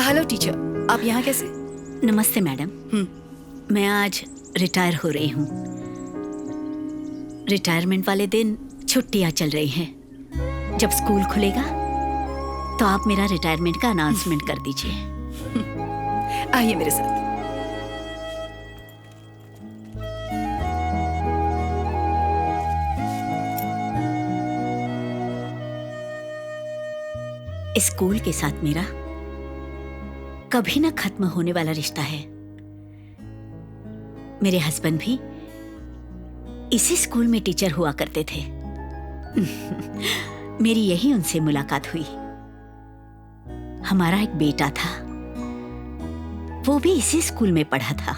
Hello teacher, आप यहाँ कैसे? नमस्ते मैडम। मैं आज रिटायर हो रही हूँ। रिटायरमेंट वाले दिन छुट्टियाँ चल रही हैं। जब स्कूल खुलेगा तो आप मेरा रिटायरमेंट का अनाउंसमेंट कर दीजिए। आइए मेरे साथ। इस स्कूल के साथ मेरा कभी ना खत्म होने वाला रिश्ता है। मेरे हस्बैंड भी इसी स्कूल में टीचर हुआ करते थे। मेरी यही उनसे मुलाकात हुई। हमारा एक बेटा था, वो भी इसी स्कूल में पढ़ा था।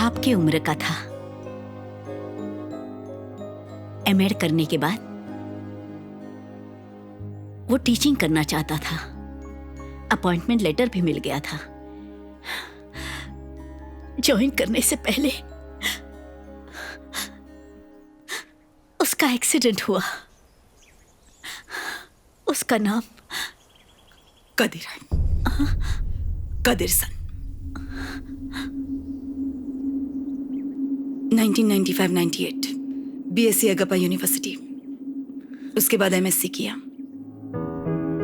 आपकी उम्र का था। एमएड करने के बाद वो टीचिंग करना चाहता था। अपॉइंटमेंट लेटर भी मिल गया था। ज्वाइन करने से पहले उसका एक्सीडेंट हुआ। उसका नाम कदिर है। कदिर सन। 1995-98 बीएससी अगप्पा यूनिवर्सिटी। उसके बाद एमएससी किया।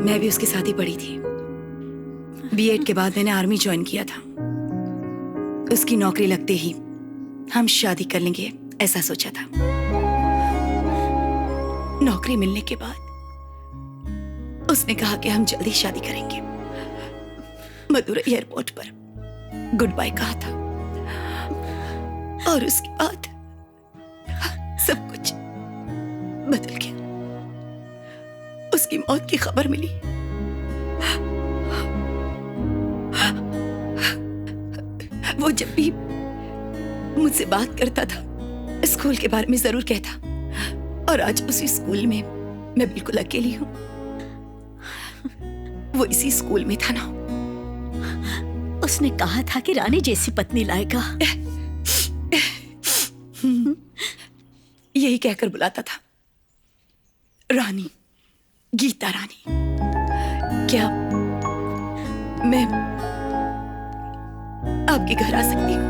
मैं भी उसके साथ ही पढ़ी थी। बीएड के बाद मैंने आर्मी ज्वाइन किया था। उसकी नौकरी लगते ही हम शादी कर लेंगे ऐसा सोचा था। नौकरी मिलने के बाद उसने कहा कि हम जल्दी शादी करेंगे। मदुरई एयरपोर्ट पर गुड बाय कहा था और उसके बाद सब कुछ बदल गया। उसकी मौत की खबर मिली। वो जब भी मुझसे बात करता था स्कूल के बारे में जरूर कहता, और आज उसी स्कूल में मैं बिल्कुल अकेली हूं। वो इसी स्कूल में था ना। उसने कहा था कि रानी जैसी पत्नी लाएगा। यही कहकर बुलाता था, रानी, गीता रानी। क्या मैं आपके घर आ सकती हूँ?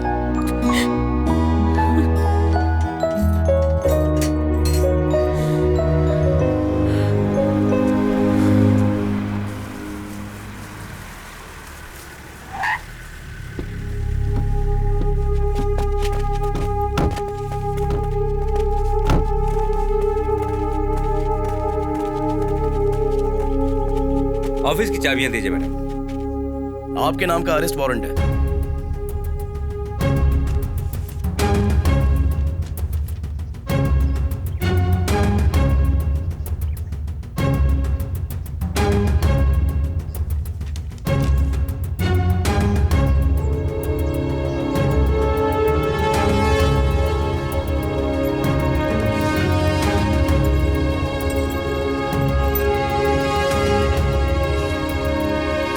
ऑफिस की चाबियां दीजिए मैडम। आपके नाम का अरेस्ट वारंट है।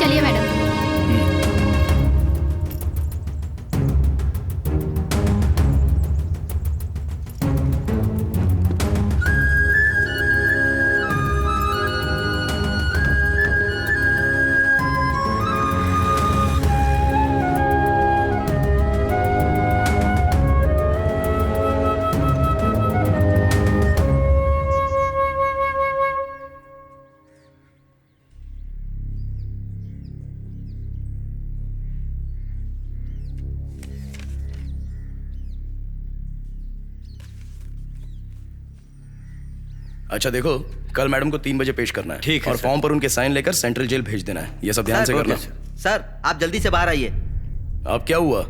चलिए मैडम। अच्छा देखो, कल मैडम को 3 बजे पेश करना है। ठीक है और सर। फॉर्म पर उनके साइन लेकर सेंट्रल जेल भेज देना है। ये सब ध्यान से करना। सर आप जल्दी से बाहर आइए। अब क्या हुआ?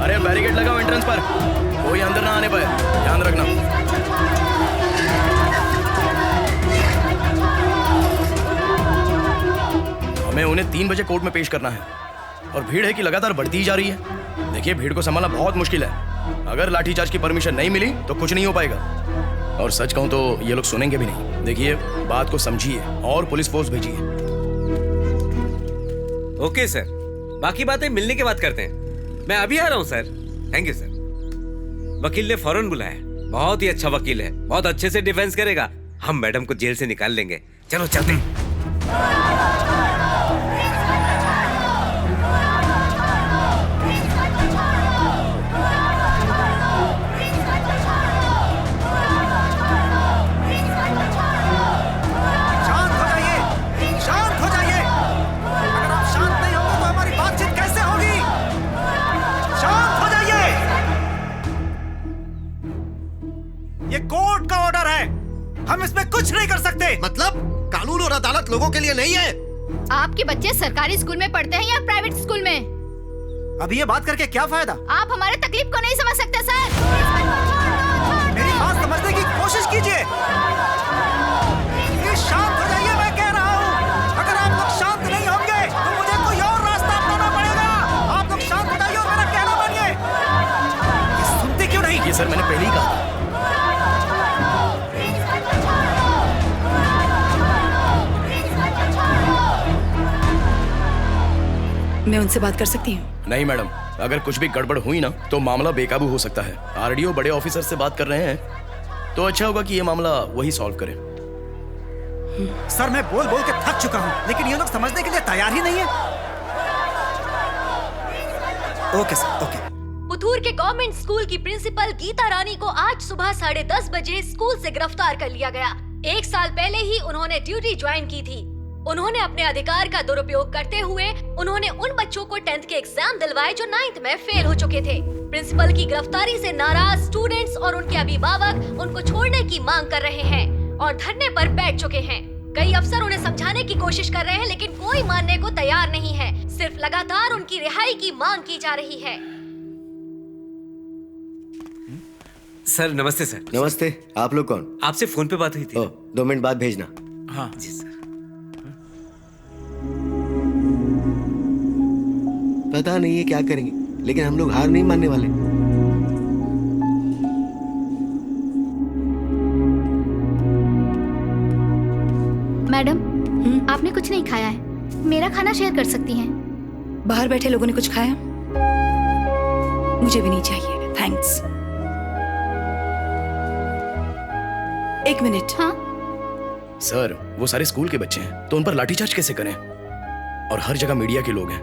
अरे बैरिकेड लगाओ एंट्रेंस पर, कोई अंदर ना आने पाए, ध्यान रखना। हमें उन्हें 3 बजे कोर्ट में पेश करना है और भीड़ है कि लगातार बढ़ती ही जा रही है। देखिए, भीड़ को संभालना बहुत मुश्किल है। अगर लाठीचार्ज की परमिशन नहीं मिली तो कुछ नहीं हो पाएगा। और सच कहूं तो ये लोग सुनेंगे भी नहीं। देखिए, बात को समझिए और पुलिस फोर्स भेजिए। ओके सर, बाकी बातें मिलने के बाद करते हैं। मैं अभी आ रहा हूँ सर। Thank you sir. वकील ने फौरन बुलाया। बहुत ही अच्छा वकील है, बहुत अच्छे से डिफेंस करेगा। हम मैडम को जेल से निकाल लेंगे। चलो चलते हैं। ये कोर्ट का ऑर्डर है, हम इसमें कुछ नहीं कर सकते। मतलब कानून और अदालत लोगों के लिए नहीं है। आपके बच्चे सरकारी स्कूल में पढ़ते हैं या प्राइवेट स्कूल में? अभी ये बात करके क्या फायदा? आप हमारे तकलीफ को नहीं समझ सकते सर। मेरी बात समझने की कोशिश कीजिए। प्लीज शांत हो जाइए, मैं कह रहा हूँ। अगर आप लोग शांत नहीं होंगे तो मुझे कोई और रास्ता अपनाना पड़ेगा। आप लोग शांत हो जाइए और मेरा कहना मानिए। ये सुनते क्यों नहीं? ये सर, मैंने पहले ही कहा। मैं उनसे बात कर सकती हूँ? नहीं मैडम, अगर कुछ भी गड़बड़ हुई ना तो मामला बेकाबू हो सकता है। आरडीओ बड़े ऑफिसर से बात कर रहे हैं, तो अच्छा होगा कि ये मामला वही सॉल्व करें। सर, मैं बोल बोल के थक चुका हूँ, लेकिन ये लोग समझने के लिए तैयार ही नहीं है। Okay sir, okay. पुथूर के गवर्नमेंट स्कूल की प्रिंसिपल गीता रानी को आज सुबह 10:30 बजे स्कूल से गिरफ्तार कर लिया गया। 1 साल पहले ही उन्होंने ड्यूटी ज्वाइन की थी। उन्होंने अपने अधिकार का दुरुपयोग करते हुए उन्होंने उन बच्चों को 10th के एग्जाम दिलवाए जो 9th में फेल हो चुके थे। प्रिंसिपल की गिरफ्तारी से नाराज स्टूडेंट्स और उनके अभिभावक उनको छोड़ने की मांग कर रहे हैं और धरने पर बैठ चुके हैं। कई अफसर उन्हें समझाने की कोशिश कर रहे हैं, लेकिन कोई मानने को तैयार नहीं है। सिर्फ लगातार उनकी रिहाई की मांग की जा रही है। सर नमस्ते सर। नमस्ते। आप लोग कौन? आपसे फोन पे बात हुई थी। 2 मिनट बाद भेजना। हाँ जी सर। पता नहीं है क्या करेंगे, लेकिन हम लोग हार नहीं मानने वाले। मैडम, आपने कुछ नहीं खाया है, मेरा खाना शेयर कर सकती हैं। बाहर बैठे लोगों ने कुछ खाया? मुझे भी नहीं चाहिए, थैंक्स। 1 मिनट। हाँ? सर, वो सारे स्कूल के बच्चे हैं, तो उन पर लाठीचार्ज कैसे करें? और हर जगह मीडिया के लोग हैं।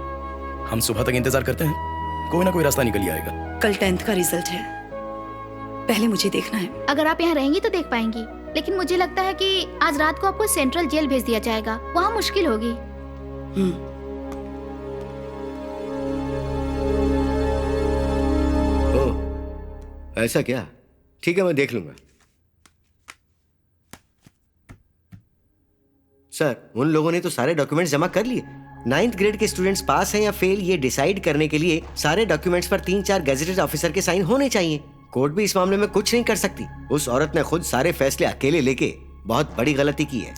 हम सुबह तक इंतजार करते हैं, कोई ना कोई रास्ता निकल ही आएगा। कल 10th का रिजल्ट है, पहले मुझे देखना है। अगर आप यहाँ रहेंगी तो देख पाएंगी, लेकिन मुझे लगता है कि आज रात को आपको सेंट्रल जेल भेज दिया जाएगा, वहाँ मुश्किल होगी। ओह, ऐसा क्या? ठीक है, मैं देख लूंगा। सर, उन लोगों ने तो सारे डॉक्यूमेंट्स जमा कर लिए। 9th ग्रेड के स्टूडेंट्स पास हैं या फेल ये डिसाइड करने के लिए सारे डॉक्यूमेंट्स पर 3-4 गैजेटेड ऑफिसर के साइन होने चाहिए। कोर्ट भी इस मामले में कुछ नहीं कर सकती। उस औरत ने खुद सारे फैसले अकेले लेके बहुत बड़ी गलती की है,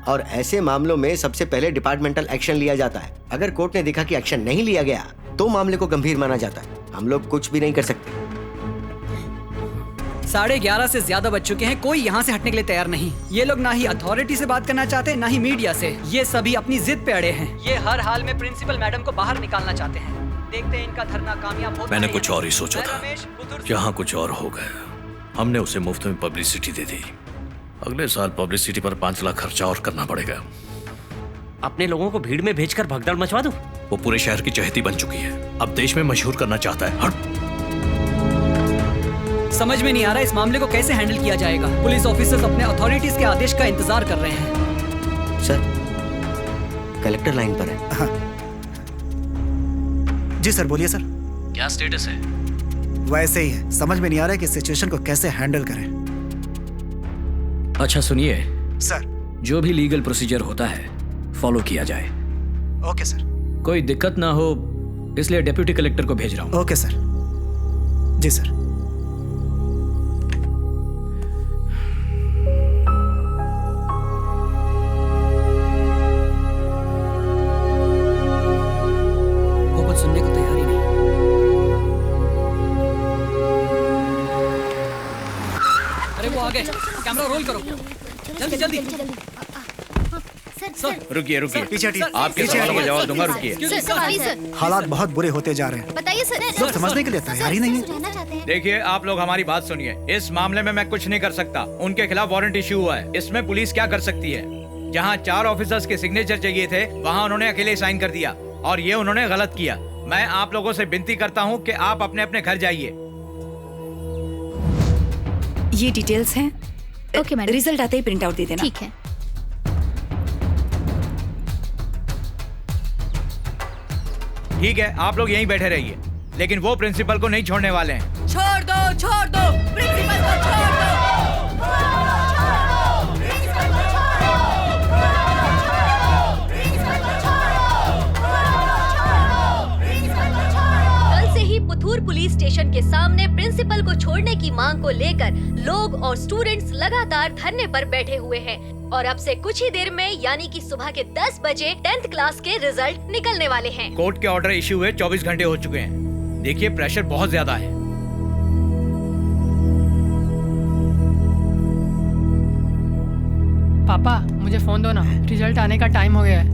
और ऐसे मामलों में सबसे पहले डिपार्टमेंटल एक्शन लिया जाता है। अगर कोर्ट ने देखा कि एक्शन नहीं लिया गया तो मामले को गंभीर माना जाता है। हम लोग कुछ भी नहीं कर सकते। 11:30 से ज्यादा बज चुके हैं, कोई यहाँ से हटने के लिए तैयार नहीं। ये लोग ना ही अथॉरिटी से बात करना चाहते, ना ही मीडिया से। ये सभी अपनी जिद पे अड़े हैं। ये हर हाल में प्रिंसिपल मैडम को बाहर निकालना चाहते हैं। देखते हैं इनका धरना कामयाब होता है। मैंने कुछ और ही सोचा था, यहाँ कुछ और हो गया। हमने उसे मुफ्त में पब्लिसिटी दे दी। अगले साल पब्लिसिटी पर 5 लाख खर्चा और करना पड़ेगा। अपने लोगों को भीड़ में भेजकर भगदड़ मचवा दूं? वो पूरे शहर की चहेती बन चुकी है, अब देश में मशहूर करना चाहता है। हट। समझ में नहीं आ रहा इस मामले को कैसे हैंडल किया जाएगा। पुलिस ऑफिसर्स अपने अथॉरिटीज के आदेश का इंतजार कर रहे हैं। सर, कलेक्टर लाइन पर है। हाँ। जी सर, बोलिए सर। क्या स्टेटस है? वैसे ही है, समझ में नहीं आ रहा है कि सिचुएशन को कैसे हैंडल करें। अच्छा सुनिए सर, जो भी लीगल प्रोसीजर होता है फॉलो किया जाए। Okay sir. कोई दिक्कत ना हो इसलिए डिप्टी कलेक्टर को भेज रहा हूँ। Okay sir. जी सर। करो रोल करो जल्दी जल्दी रुकिए रुकिए पीछे हटिए। आपके सवालों का जवाब दूंगा, रुकिए। हालात बहुत बुरे होते जा रहे हैं, बताइए सर। लोग समझने के लिए तैयार ही नहीं है। रहना चाहते हैं। देखिए आप लोग हमारी बात सुनिए। इस मामले में मैं कुछ नहीं कर सकता। उनके खिलाफ वारंट इशू हुआ है। इसमें पुलिस क्या कर सकती है? जहां 4 ऑफिसर्स के सिग्नेचर चाहिए थे वहां उन्होंने अकेले साइन कर दिया और ये उन्होंने गलत किया। मैं आप लोगों से विनती करता हूं कि आप अपने अपने घर जाइए। ये डिटेल्स हैं। Okay madam. रिजल्ट आते ही प्रिंट आउट दे देना। ठीक है। ठीक है, आप लोग यहीं बैठे रहिए, लेकिन वो प्रिंसिपल को नहीं छोड़ने वाले हैं। छोड़ दो प्रिंसिपल को छोड़ दो। कल से ही पुथूर पुलिस स्टेशन के सामने प्रिंसिपल को छोड़ने की मांग को लेकर लोग और स्टूडेंट्स लगातार धरने पर बैठे हुए हैं और अब से कुछ ही देर में यानी कि सुबह के 10 बजे 10th क्लास के रिजल्ट निकलने वाले हैं। कोर्ट के ऑर्डर इश्यू हुए 24 घंटे हो चुके हैं। देखिए प्रेशर बहुत ज्यादा है। पापा मुझे फोन दो ना, रिजल्ट आने का टाइम हो गया है।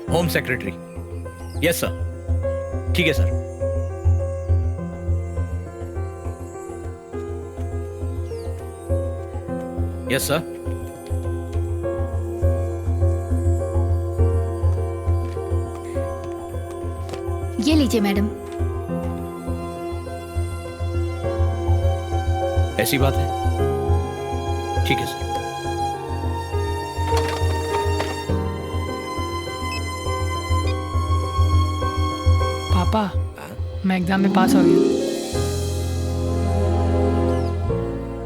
Home secretary. Yes sir. ठीक है सर। Yes sir. ये लीजिए मैडम। ऐसी बात है। ठीक है सर। पापा मैं एग्जाम में पास हो गया।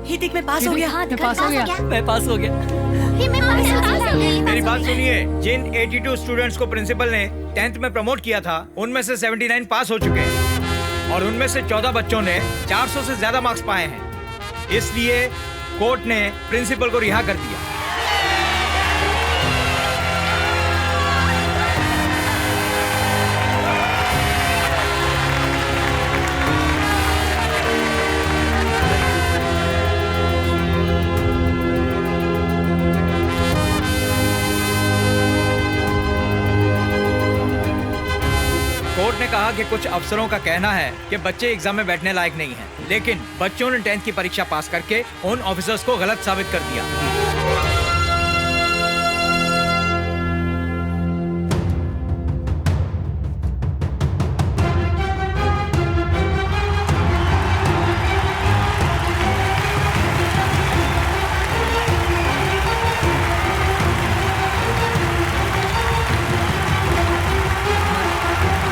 हितिक में पास हो गया। मैं पास हो गया। मैं पास हो गया। मेरी बात सुनिए। जिन 82 स्टूडेंट्स को प्रिंसिपल ने 10th में प्रमोट किया था उनमें से 79 पास हो चुके हैं और उनमें से 14 बच्चों ने 400 से ज्यादा मार्क्स पाए हैं। इसलिए कोर्ट ने प्रिंसिपल को रिहा कर दिया। कोर्ट ने कहा कि कुछ अफसरों का कहना है कि बच्चे एग्जाम में बैठने लायक नहीं हैं, लेकिन बच्चों ने 10th की परीक्षा पास करके उन ऑफिसर्स को गलत साबित कर दिया।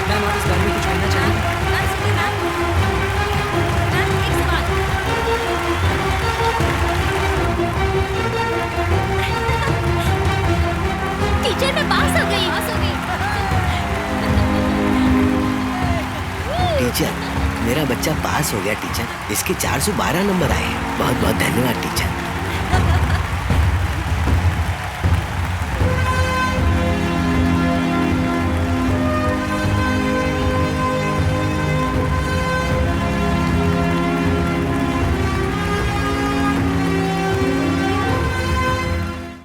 मैम आप इस बारे में कुछ कहना चाहेंगे? टीचर मैं पास हो गई। टीचर मेरा बच्चा पास हो गया टीचर। इसके 412 नंबर आए हैं। बहुत बहुत धन्यवाद टीचर।